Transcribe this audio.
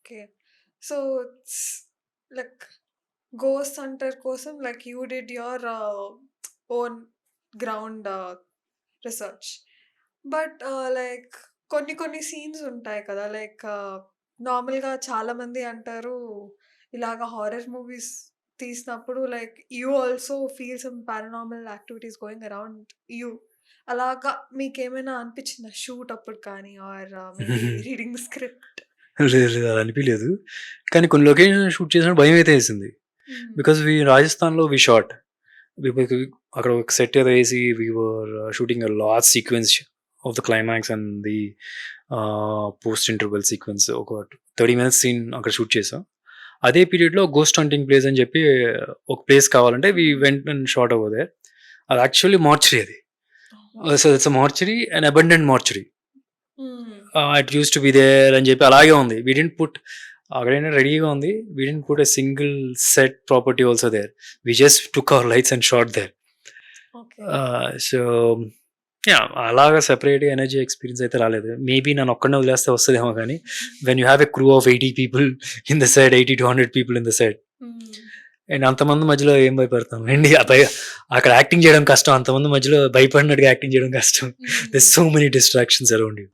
Okay. So, it's like ghost hunter కోసం like you did your own ground research. But like కొన్ని కొన్ని scenes ఉంటాయి కదా! Like నార్మల్‌గా చాలామంది అంటారు, ఇలాగ హారర్ మూవీస్ తీసినప్పుడు like you also feel some paranormal activities going around you. అలాగా మీకేమైనా అనిపించిందా షూట్ అప్పుడు కానీ or maybe reading the script? లేదు లేదు అది అనిపించలేదు. కానీ కొన్ని లొకేషన్ షూట్ చేసినప్పుడు భయం అయితే వేసింది. హ్మ్. బికాస్ రాజస్థాన్లో వి షాట్ అక్కడ ఒక సెట్ ఏదో వేసి we were shooting last sequence of the climax and the post interval sequence ఒక 30 minutes సీన్ అక్కడ షూట్ చేసాం. అదే పీరియడ్లో గోస్ట్ హంటింగ్ ప్లేస్ అని చెప్పి ఒక ప్లేస్ కావాలంటే we went and shot over there. అది యాక్చువల్లీ మార్చరీ అది. So it's mortuary and abundant mortuary. Hmm. It used to be there అని చెప్పి అలాగే ఉంది. వీ డెంట్ పుట్ అక్కడైనా రెడీగా ఉంది. We didn't put a single set property also there. We just took our lights and shot there. Okay. So yeah అలాగా సెపరేట్గా energy experience అయితే రాలేదు. మేబీ నన్ను ఒక్కడనే వదిలేస్తే వస్తుందేమో కానీ when you have a crew of 80 people in the set, 80 to 100 people in the set, హ్మ్. అండ్ అంతమంది మధ్యలో ఏం భయపడతాం అండి. అక్కడ యాక్టింగ్ చేయడం కష్టం, అంతమంది మధ్యలో భయపడినట్టుగా యాక్టింగ్ చేయడం కష్టం. హ్మ్. This so many distractions around you.